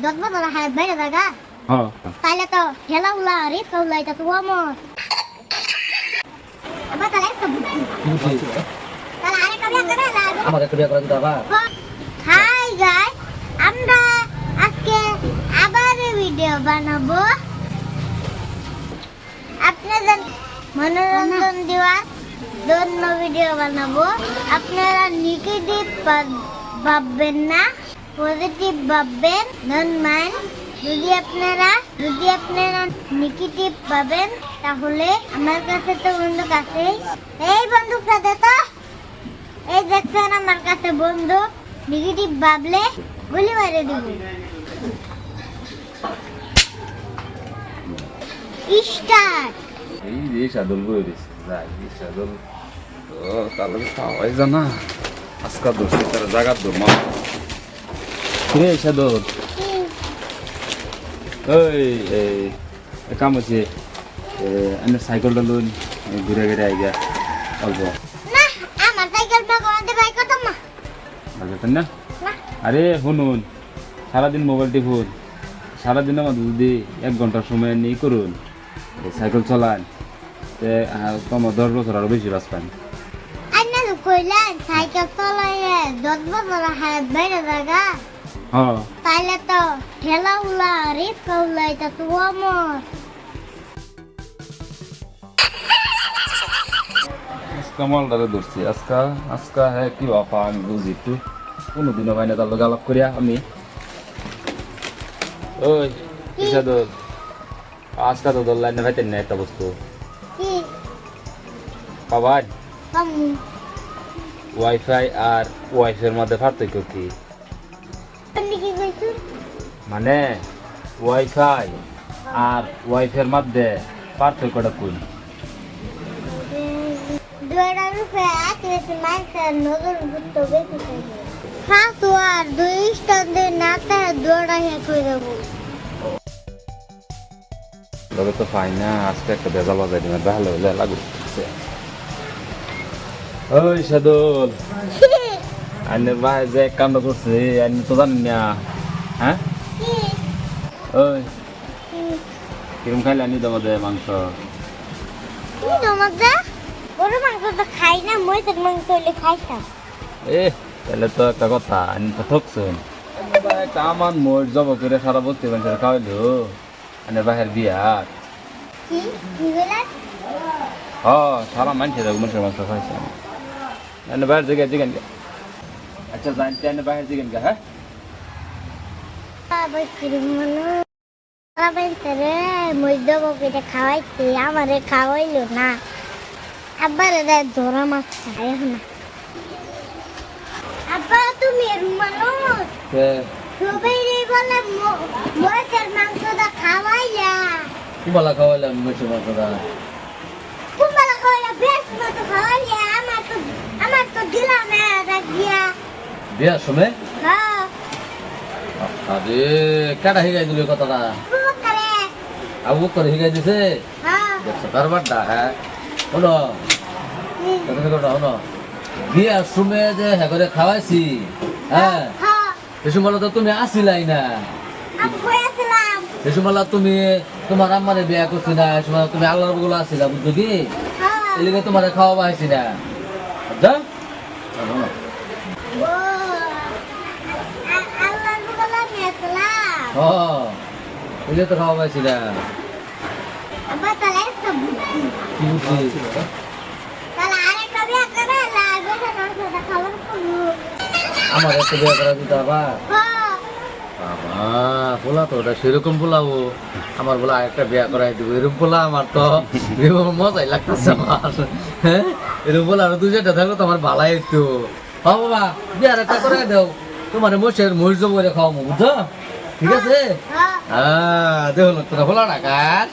দশ বছর হায়াত বাইরে থাকা হ্যাঁ তাইলে তো ঠেলা উলা রিক্সা উলা এটা তো আমার আবার তাহলে একটা বুদ্ধি তাহলে আরেকটা বিয়ে করে লাগবে আমাকে একটা বিয়ে করা দিতে হবে হাই গাইস আমরা আজকে আবার ভিডিও বানাবো আপনাদের মনোরঞ্জন দেওয়ার জন্য ভিডিও বানাবো আপনারা নেগেটিভ ভাববেন না পজিটিভ ভাববেন ডোন্ট মাইন্ড যদি আপনারা নেগেটিভ ভাবেন তাহলে আমার কাছে তো বন্দুক আছে এই বন্দুকটা দে তো এই দেখছেন আমার কাছে বন্দুক নেগেটিভ ভাবলে গুলি মেরে দিব স্টার্ট এই যে সাদল বই দিছে যাই এই সাদল তো তাহলে খাওয়াই জানা আজকা দোষে তার জায়গা দূর মা রে সাদল ওই এই কাম আছে এনে সাইকেলটা লোন ঘুরে ঘুরে আইগা অল্প না আমার সাইকেল বাগাতে ভাই কত মা বাজাতেন না না আরে শুনুন সারাদিন মোবাইল টিপুন সারাদিন আমার যদি 1 ঘন্টার সময় নিয়ে করুন সাইকেল চালান তোমার 10 বছর আরো বেশি বাঁচবেন আন্না কইলেন সাইকেল চালাইলে 10 বছর হায়াত বাইরে থাকা হ্যাঁ তাইলে তো ঠেলা উলা রিক্সা উলা এটা তো আমার কামালটারে ধরছি আজকা হ্যাঁ কি বাপা আমি বুঝি একটু কোনোদিনও হয় না তার লোক আলাপ করিয়া আমি ওই ইসাদুল আজকা তো ধরলাই না ভাইতেন না একটা বস্তু কি পাবাই কামু ওয়াইফাই আর ওয়াইফের মধ্যে পার্থক্য কি আপনি কি কইছো মানে ওয়াইফাই আর ওয়াইফের মধ্যে পার্থক্যটা কোন দুইটা রূপে আছে মাইসের নজর গুতো বেশি থাকে ফাসু আর দুই স্ট্যান্ডে নাতে দুইটা হে কই দেব তবে তো পাই না আজকে একটা বেজাল বাজাই দিবে ভালো হলে লাগু ওই সাদুল আইনের ভাই যে কাণ্ড করছে আইন তো জানেন না হ্যাঁ কি ওই কিরম খাইলে আনি তোমাদের মাংস কি তোমাকে গরু মাংস তো খাই না মহিষের মাংস হইলে খাইতাম এ তাহলে তো একটা কথা আইন তো ঠকছেন একটা আমার মোট জব করে সারা বলতে মানুষের খাওয়াইলো আইনের বাহের বিয়া কি কি বলে হ সারা মানছে যাবো মানুষের মাংস খাইছে আইনের বাহের জায়গায় জিগান গে আচ্ছা জানতে আইনের বাহের জিগান গে হ্যাঁ আবার কিরম মনে আবার তারে মইদ বকেটা খাওয়াইছে আমারে খাওয়াইলো না আবার এরা ধরা মাছ খায় না আব্বা তুমি এর মানুষ সবাই রে বলে মহিষের মাংসটা খাওয়াইলা কি বলা খাওয়াইলাম মেশো মাছটা কুম্বালা খাওয়াইলা বেশ মতো খাওয়াইলা আমার তো দিলাম না রাখিয়া বিয়ার সময় হ্যাঁ আরে কাটা হিগাই দিল কথাটা করে আবু করে হিগাই দিছে হ্যাঁ দেখছো কারবারটা হ্যাঁ শোনো কথা শোনো বিয়ার সময় যে হ্যাঁ করে খাওয়াইছি হ্যাঁ হ্যাঁ সে সময় তো তুমি আসিলাই না আমি কইছিলাম সে সময় তুমি তোমার আম্মারে বিয়া করছি না সে সময় তুমি আল্লাহর বগুলো আসিলা বুঝছো কি হ্যাঁ এই লিগে তোমারে খাওয়া পাইছি না বুঝছো ও আল্লাহ বলা মেসলাম ও এই লিগে তো খাওয়া পাইছি না আবার তাহলে একটা বুদ্ধি কি বুঝছি তাহলে আরেকটা বিয়ে করে লাগবে না মাংসটা খাবার করবো আমার একটা বিয়া করা দিতে আবার হ্যাঁ বাবা পোলা তো ওটা সেরকম পোলাও আমার বলে আরেকটা বিয়া করাই দিব এরকম পোলা আমার তো এরকম মজাই লাগতেছে আমার হ্যাঁ এরকম পোলা আরো 2-4টা থাকলে তো আমার ভালাই একটু হ বাবা বিয়া আরেকটা করে দাও তোমার মোষের মহিষ করে খাওয়াবো বুঝছো ঠিক আছে হ্যাঁ হ্যাঁ দেখো তোরা পোলা না কার